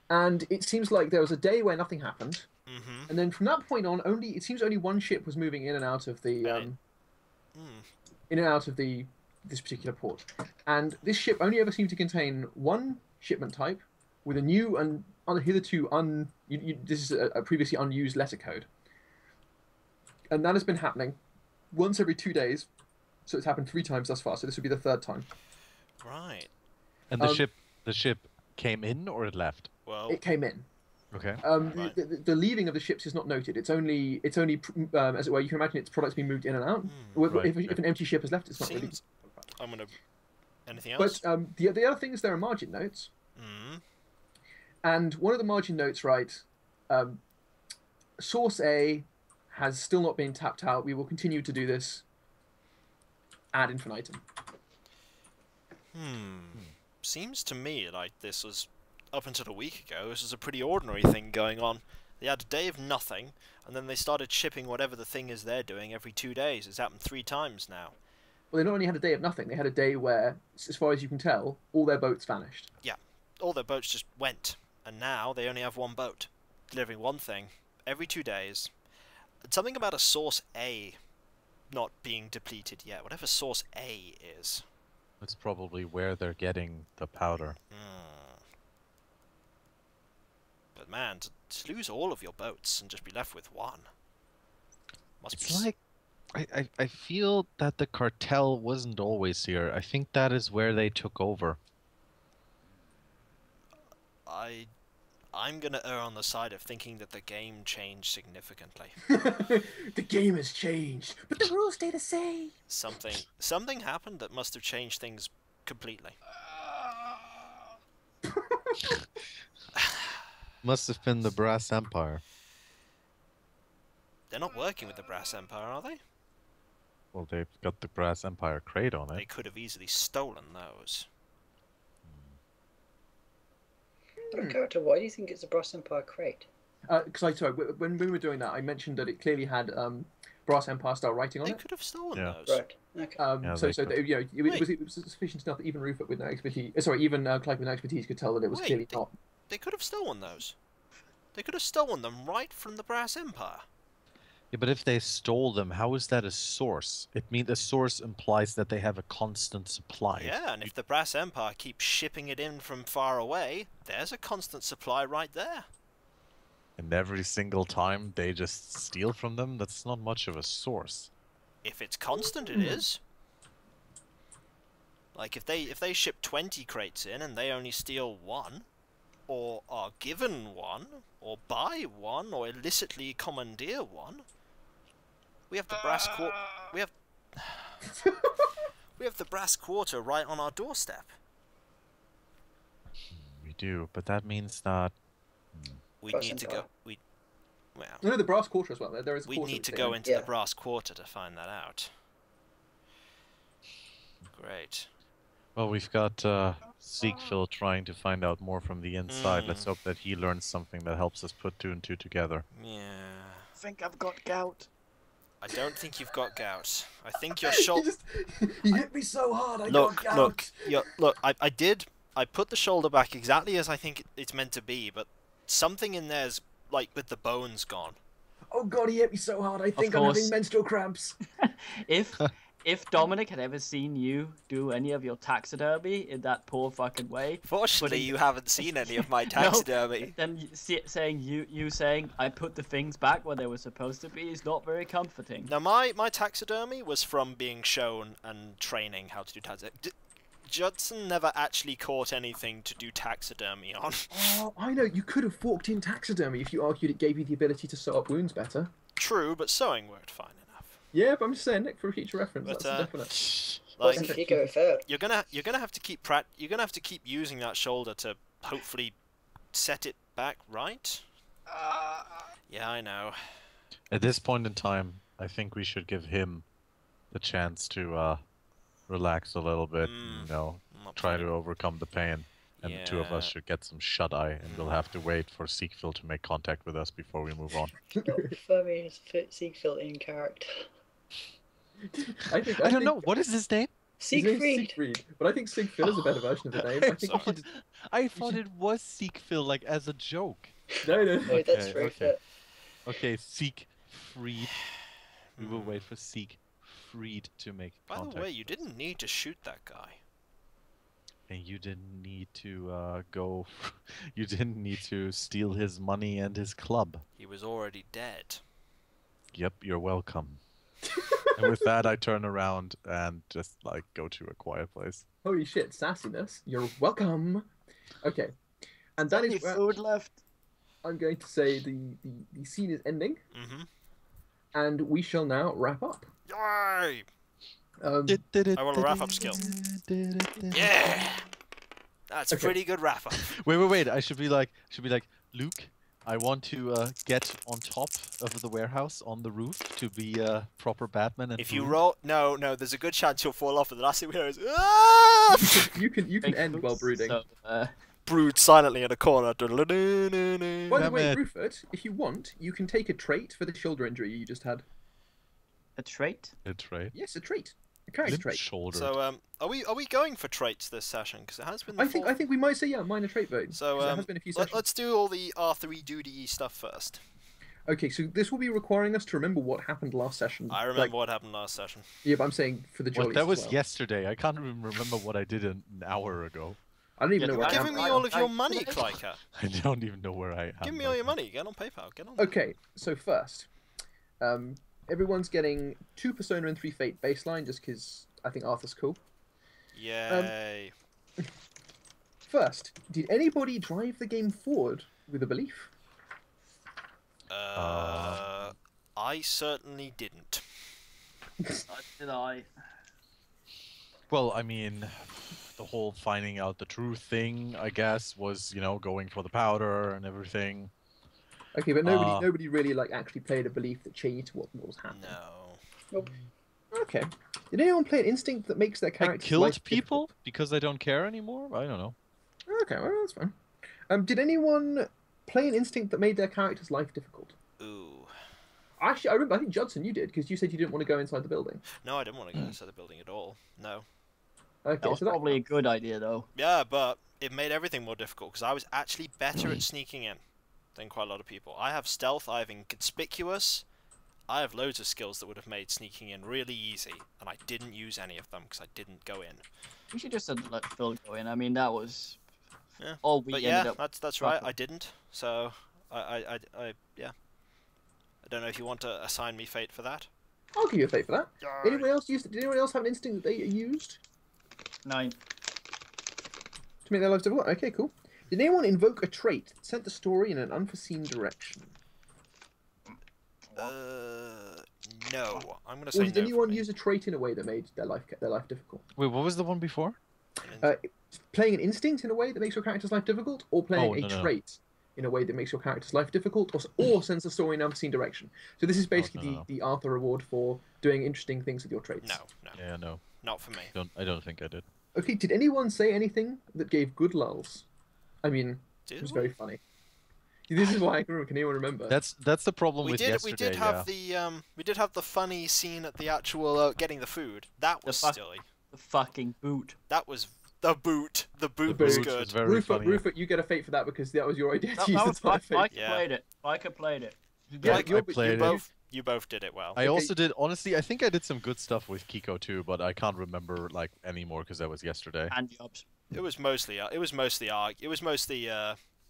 and it seems like there was a day where nothing happened, Mm-hmm. and then from that point on, it seems only one ship was moving in and out of the this particular port, and this ship only ever seemed to contain one shipment type with a new and hitherto this is a previously unused letter code, and that has been happening once every 2 days, so it's happened 3 times thus far. So this would be the 3rd time. Right. And the ship came in or it left? Well, It came in. Okay. Right. The leaving of the ships is not noted. It's only as it were. You can imagine its products being moved in and out. Right, If an empty ship has left, it's not really. seems. I'm gonna. Anything else? But the other thing is there are margin notes, and one of the margin notes, right? Source A has still not been tapped out. We will continue to do this ad infinitum. Seems to me like this was up until a week ago. This was a pretty ordinary thing going on, They had a day of nothing, and then they started shipping whatever the thing is they're doing every 2 days. It's happened 3 times now. Well, they not only had a day of nothing, they had a day where, as far as you can tell, all their boats vanished. Yeah, all their boats just went, and now they only have one boat, delivering one thing every 2 days. And something about a source A not being depleted yet, whatever source A is. That's probably where they're getting the powder. But man, to lose all of your boats and just be left with one. It's like, I feel that the cartel wasn't always here. I think that is where they took over. I'm gonna err on the side of thinking that the game changed significantly. The game has changed, but the rules stay the same. Something happened that must have changed things completely. Must have been the Brass Empire. They're not working with the Brass Empire, are they? Well, they've got the Brass Empire crate on They it. could have easily stolen those. Out of character, why do you think it's a Brass Empire crate? Because sorry, when we were doing that, I mentioned that it clearly had Brass Empire style writing on They it. could have stolen Yeah. those. Right. Okay. Yeah, So they could. you know, it was sufficient enough that even Rupert with no expertise, even Clive with no expertise could tell that it was Wait, clearly not. They could have stolen those. They could have stolen them right from the Brass Empire. Yeah, but if they stole them, how is that a source? It means a source implies that they have a constant supply. Yeah, and if the Brass Empire keeps shipping it in from far away, there's a constant supply right there. And every single time they just steal from them, that's not much of a source. If it's constant, it is. Like if they ship 20 crates in and they only steal 1, or are given 1, or buy 1, or illicitly commandeer 1, we have the brass quarter. We have the brass quarter right on our doorstep. We do, but that means that We Brass need to Empire. go. Well, No, the brass quarter as well. There is. A we quarter need to which go they- into the brass quarter to find that out. Great. well, we've got Siegfried trying to find out more from the inside. Let's hope that he learns something that helps us put 2 and 2 together. Yeah. I think I've got gout. I don't think you've got gout. I think your He shoulder. just he hit me so hard. I Look, got gout. look. I put the shoulder back exactly as I think it's meant to be, but something in there's like with the bones gone. Oh god, he hit me so hard. I think I'm course. having menstrual cramps. If Dominic had ever seen you do any of your taxidermy in that poor fucking way, Fortunately, Putting- you haven't seen any of my taxidermy. then you saying I put the things back where they were supposed to be is not very comforting. Now, my taxidermy was from being shown and training how to do taxidermy. Judson never actually caught anything to do taxidermy on. Oh, I know. You could have forked in taxidermy if you argued it gave you the ability to sew up wounds better. True, but sewing worked fine enough. Yeah, but I'm just saying, Nick, for future reference, But, that's definite. Like, Wasn't Kiko failed? you're gonna have to keep you're gonna have to keep using that shoulder to hopefully set it back right. Yeah, I know. At this point in time, I think we should give him the chance to relax a little bit, Mm. I'm not try to planning- overcome the pain. And the two of us Yeah. should get some shut-eye, and we'll have to wait for Siegfried to make contact with us before we move on. Fermi is Siegfried in character. I think I don't know, what is his name? His name's Siegfried! Siegfried, but I think Siegfried is a better version of the name. I think Sorry. I thought it was Siegfried, like as a joke. no. Oh, that's Okay, very okay. fair. Okay, Siegfried. We will wait for Siegfried to make By contact. the way, you didn't need to shoot that guy. And you didn't need to you didn't need to steal his money and his club. He was already dead. Yep, you're welcome. And with that, I turn around and just like go to a quiet place. Holy shit, sassiness. You're welcome. Okay. And that Any is where food left? I'm going to say the scene is ending, Mm-hmm. and we shall now wrap up. Yay! I want a wrap-up skill. Yeah! That's a Okay. pretty good wrap-up. Wait. I should be like, Luke, I want to get on top of the warehouse on the roof to be a proper Batman. And If you Bruce." roll... No, there's a good chance you'll fall off, and the last thing we hear is... "Ah!" You can Big end while foods, brooding. So, broods silently in a corner. By the Damn way, it. Ruford, if you want, you can take a trait for the shoulder injury you just had. A trait? It's right. Yes, a trait. A character Limp trait. shoulder. So, are we going for traits this session? Because it has been. The I think we might say yeah, minor trait vote. So, there has been a few sessions. let's do all the R3 duty stuff first. Okay, so this will be requiring us to remember what happened last session. I remember what happened last session. Yeah, but I'm saying for the Well, jollies that as was well. yesterday. I can't even remember what I did an hour ago. I don't even Yeah, know where I am. Giving me all of your money, Kliker. I don't even know where I am. Give me all your money. Get on PayPal. Get on. Okay, so first, everyone's getting 2 Persona and 3 Fate baseline just because I think Arthur's cool. Yay. First, did anybody drive the game forward with a belief? I certainly didn't. Did I? Well, I mean, the whole finding out the truth thing, I guess, was, you know, going for the powder and everything. Okay, but nobody really like actually played a belief that changed what was happening. No. Okay. Did anyone play an instinct that makes their I character killed people because I don't care anymore? I don't know. Okay, well that's fine. Did anyone play an instinct that made their character's life difficult? Ooh. Actually, I remember. I think Judson, you did because you said you didn't want to go inside the building. No, I didn't want to go inside the building at all. No. Okay, That was so probably a good idea, though. Yeah, but it made everything more difficult because I was actually better at sneaking in than quite a lot of people. I have stealth, I have inconspicuous, I have loads of skills that would have made sneaking in really easy, and I didn't use any of them because I didn't go in. We should just have let Phil go in. I mean, that was Yeah. all we But ended yeah, up. that's right. I didn't. So yeah. I don't know if you want to assign me fate for that. I'll give you a fate for that. Yar. Anyone else used? Did anyone else have an instinct that they used 9. to make their lives difficult? Okay, cool. Did anyone invoke a trait that sent the story in an unforeseen direction? No. I'm gonna say Or no. did for anyone me. use a trait in a way that made their life difficult? Wait, what was the one before? Playing an instinct in a way that makes your character's life difficult, or playing no. trait in a way that makes your character's life difficult, or sends the story in an unforeseen direction. So this is basically no. the Arthur reward for doing interesting things with your traits. No. Yeah, no. Not for me. I don't think I did. Okay, did anyone say anything that gave good lulls? I mean, Did it was we? very funny. This is why I can remember. Can anyone remember? That's the problem with yesterday. We did have the funny scene at the actual getting the food. That was silly. The fucking boot. That was the boot. The boot The was boot good. was very funny. Rufus, you get a fate for that because that was your idea to That, use that the was type fate. Mike Yeah. played it. Micah played it. Yeah, Like, you're- I played you're it. You both did it well. I also did, honestly, I think I did some good stuff with Kiko too, but I can't remember like anymore because that was yesterday. Hand jobs. It was mostly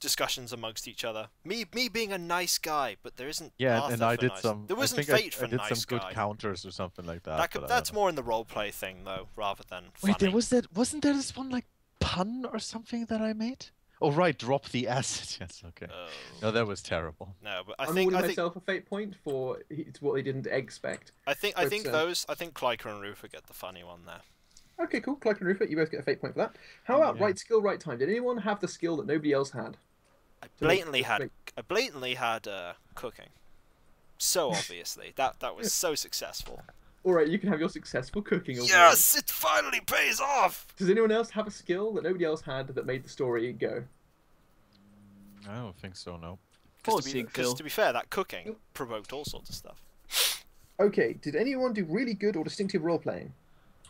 discussions amongst each other. Me being a nice guy, but there isn't. Yeah, Arthur and I for did nice. some. There wasn't I think fate for I did nice some good guy. counters or something like that. That but I that's don't know. more in the roleplay thing though, rather than funny. Wait, there was that. Wasn't there this one like pun or something that I made? Oh right, drop the acid. Yes, okay. Oh. No, that was terrible. No, but I'm awarding myself a fate point for it's what they didn't expect. I think but, Kliker and Rufa get the funny one there. Okay, cool. Clark and Rufus, you both get a fate point for that. How about Yeah. right skill, right time? Did anyone have the skill that nobody else had? I blatantly had cooking. So obviously that was so successful. All right, you can have your successful cooking. award. Yes, it finally pays off. Does anyone else have a skill that nobody else had that made the story go? I don't think so. No. Poor Because Sigfil. to be fair, that cooking provoked all sorts of stuff. Okay, did anyone do really good or distinctive role playing?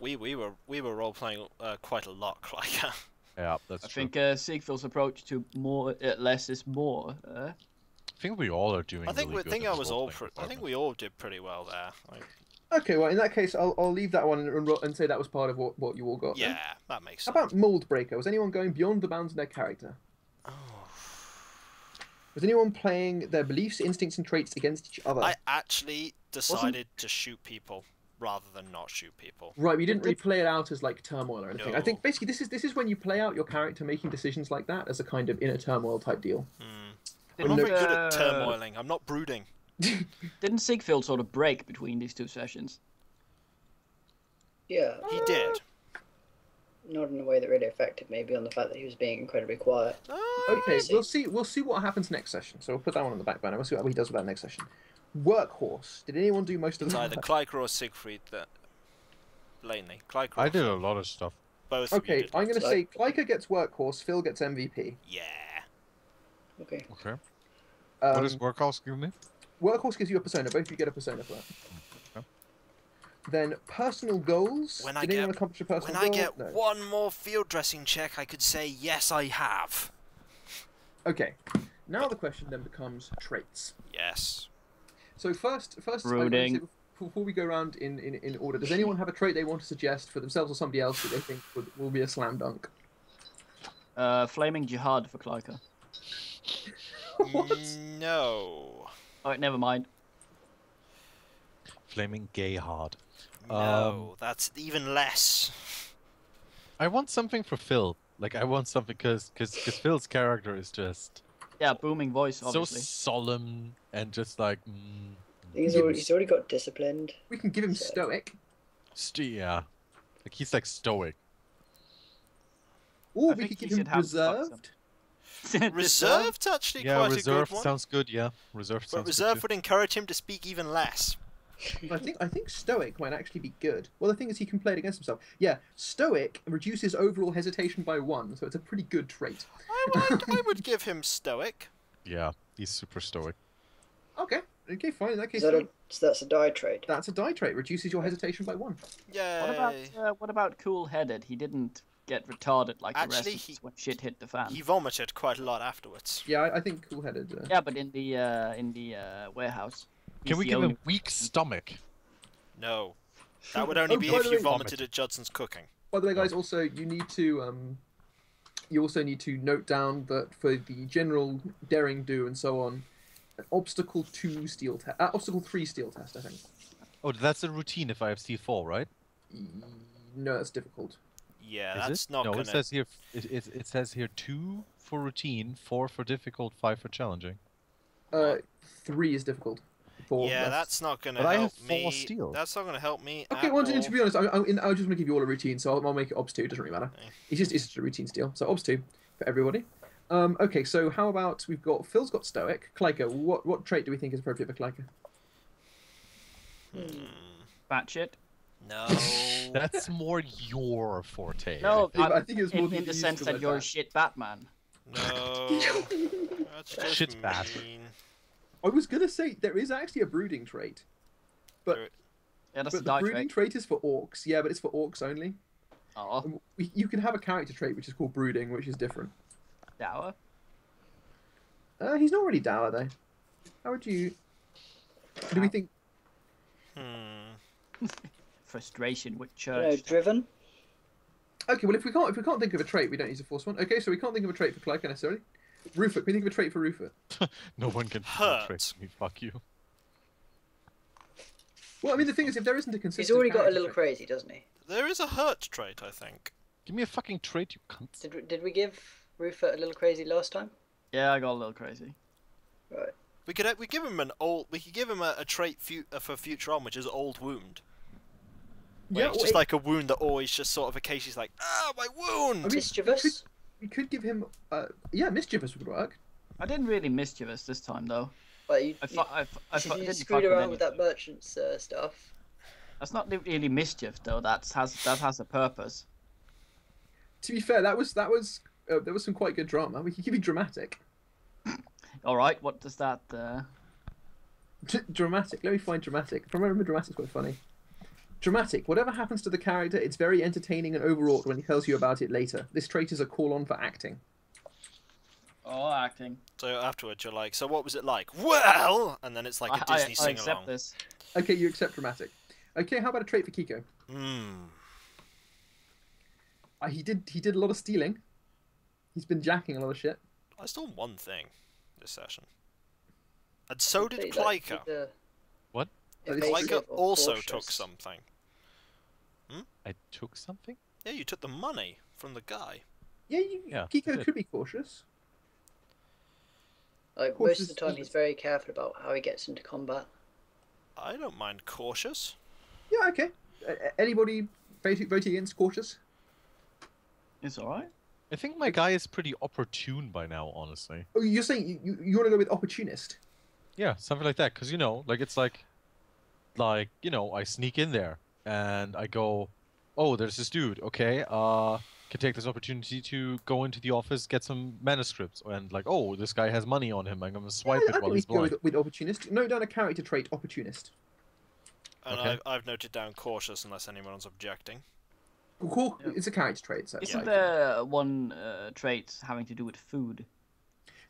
We were role playing quite a lot, Kliker. Yeah, that's I true. think Sigfil's approach to more less is more. I think we all are doing. I think really we think good I in was the all. role-playing I think department. we all did pretty well there. Like, Okay, well in that case, I'll leave that one and say that was part of what you all got. then. yeah, that makes How sense. about mold breaker? Was anyone going beyond the bounds of their character? Oh. Was anyone playing their beliefs, instincts, and traits against each other? I actually decided to shoot people rather than not shoot people. Right, we didn't really play it out as like turmoil or anything. I No. think basically this is when you play out your character making decisions like that as a kind of inner turmoil type deal. I'm not very good at Uh, turmoiling. I'm not brooding. Didn't Sigfil sort of break between these two sessions? Yeah, He did. not in a way that really affected me beyond the fact that he was being incredibly quiet. Okay, I see. we'll see what happens next session. So we'll put that one on the back burner. We'll see what he does with that next session. Workhorse. Did anyone do most of It's that? either Kliker or Siegfried that. Blatantly. Kliker I or did a Phil. lot of stuff. Both of you Okay, did I'm lots. going to say Klyka gets Workhorse, Phil gets MVP. Yeah. Okay. Okay. What does Um, Workhouse give me? Workhorse gives you a persona. Both of you get a persona for that. Okay. Then personal goals. When I Did anyone accomplish a When personal I goal? get No. one more field dressing check, I could say yes, I have. Okay. Now the question then becomes traits. Yes. So first, I'm gonna say Brooding. before we go around in order, does anyone have a trait they want to suggest for themselves or somebody else that they think will be a slam dunk? Flaming Jihad for Klyka. What? No. Alright, never mind. Flaming gay hard. No, that's even less. I want something for Phil. Like I want something because Phil's character is just Yeah, booming voice, obviously. so solemn and just like. He's already got disciplined. We can give him So- stoic. Yeah, like he's like stoic. Or I we think could he give him should have reserved. Reserved's actually Yeah, quite a reserve good one. sounds good. Yeah, reserve But sounds reserve good. would encourage him to speak even less. I think stoic might actually be good. Well, the thing is, he can play it against himself. Yeah, stoic reduces overall hesitation by 1, so it's a pretty good trait. I would give him stoic. Yeah, he's super stoic. Okay, fine. In that case, So that's a die trade. that's a die trait. Reduces your hesitation by 1. Yay. What about cool-headed? He didn't get retarded like the Actually, rest of us when shit hit the fan. He vomited quite a lot afterwards. Yeah, I think cool-headed. Yeah, but in the warehouse. Can he's we the give only- him weak stomach? No. That would only Oh, be by if the you way- vomited at Judson's cooking. By the way, guys, also you need to you also need to note down that for the general daring do and so on, an obstacle 2 steel test, obstacle 3 steel test, I think. Oh, that's a routine if I have C4, right? No, that's difficult. Yeah, Is that's it? not No, gonna... it says here. It says here 2 for routine, 4 for difficult, 5 for challenging. 3 is difficult. 4 Yeah, less. that's not gonna But I help have 4 me. steel. That's not gonna help me Okay, at well, all. to be honest, I just want to give you all a routine, so I'll make it obs 2. Doesn't really matter. Okay. It's just a routine steal. So obs 2 for everybody. Okay, so how about we've got Phil's got stoic. Klyka, what trait do we think is appropriate for Klyka? Batshit. No. That's more your forte. No, I think it's more in the used sense to that like you're that. shit Batman. No. That's just Shit's bad. mean. I was gonna say there is actually a brooding trait, but There- Yeah, that's but a the die brooding trait. trait is for orcs. Yeah, but it's for orcs only. Oh, And you can have a character trait which is called brooding, which is different. dour. He's not really dour though. How would you? Do we think? Frustration with No, church. driven. Okay, well if we can't think of a trait, we don't need to force one. Okay, so we can't think of a trait for Klyka necessarily. Rufus, can we think of a trait for Rufus? No one can Hurt. trick me. Fuck you. Well, I mean the thing is, if there isn't a consistent, He's already got a character little trait- crazy, doesn't he? There is a hurt trait, I think. Give me a fucking trait, you cunt. Did we give Rufus a little crazy last time? Yeah, I got a little crazy. Right. We could give him we could give him a trait for future on, which is old wound. Where Yeah, it's or just it- like a wound that always just sort of occasionally is like, ah, my wound. I mean, Mischievous. We could give him. Yeah, mischievous would work. I didn't really mischievous this time though. But you, I you didn't screwed fuck around with that anything. merchant's stuff. That's not really mischief though. That has a purpose. To be fair, there was some quite good drama. We could give you dramatic. All right, what does that? Dramatic. Let me find dramatic. If I remember, dramatic's quite funny. Dramatic. Whatever happens to the character, it's very entertaining and overwrought when he tells you about it later. This trait is a call on for acting. Oh, acting. So afterwards you're like, so what was it like? Well, and then it's like a Disney I sing accept along. this. Okay, you accept dramatic. Okay, how about a trait for Kiko? He did a lot of stealing. He's been jacking a lot of shit. I stole one thing this session, and so did He's like Klyka. either What? evasive Klyka or also cautious. took something. I took something? Yeah, you took the money from the guy. Yeah, Yeah, Kiko good. could be cautious. Like Cautious most of the time, is- he's very careful about how he gets into combat. I don't mind cautious. Yeah, okay. Anybody voting against cautious? It's all right. I think my guy is pretty opportune by now, honestly. Oh, you're saying you want to go with opportunist? Yeah, something like that. Because, you know, like, it's like, you know, I sneak in there and I go, oh, there's this dude. Okay, can take this opportunity to go into the office, get some manuscripts, and like, oh, this guy has money on him. I'm gonna swipe I it think while we he's can go blind. with opportunist. Note down a character trait, opportunist. And Okay. I've noted down cautious unless anyone's objecting. Cool. Yep. It's a character trait. So Isn't there one trait having to do with food?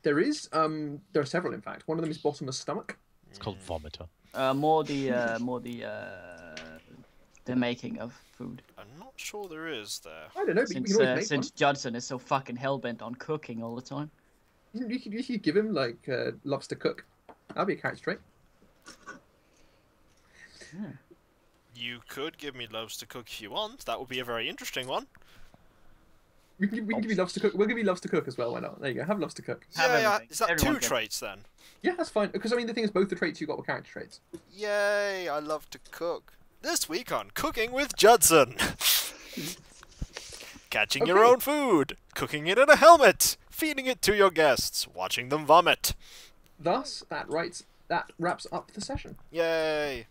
There is. There are several, in fact. One of them is bottomless stomach. It's called vomiter. More the making of food. I'm not sure there is there. I don't know, but you can always make Since Judson is so fucking hellbent on cooking all the time. one. You could give him like loves to cook. That'd be a character trait. Yeah. You could give me loves to cook if you want. That would be a very interesting one. We can give you loves to cook. We'll give you loves to cook as well. Why not? There you go. Have loves to cook. Have Yeah, everything. is that Everyone two gets- traits then? Yeah, that's fine. Because I mean, the thing is, both the traits you got were character traits. Yay, I love to cook. This week on Cooking with Judson. Catching your Okay. own food, cooking it in a helmet, feeding it to your guests, watching them vomit. Thus, that wraps up the session. Yay.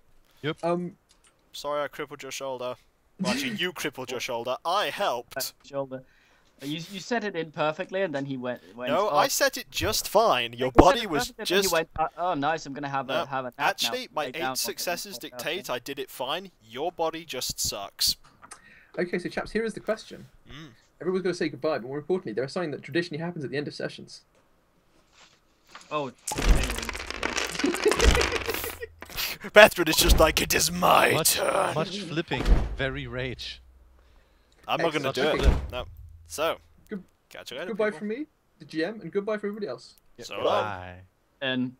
Sorry I crippled your shoulder. Well, actually, you crippled your shoulder. I helped. Shoulder. You set it in perfectly, and then he went. No, oh, I set it just fine. Your you set body it was perfectly, and then just... He went, oh, nice! I'm gonna have No, a nap actually, now. my Lay down 8 while successes getting dictate I did it fine. Your body just sucks. Okay, so chaps, here is the question. Everyone's going to say goodbye, but more importantly, they're a sign that traditionally happens at the end of sessions. Oh. Bethred is just like, it is my turn. Much flipping, very rage. I'm not going to do Excellent. it. Okay. No. So, Good- catch you later, Goodbye people. from me, the GM, and goodbye for everybody else. So long. Bye. And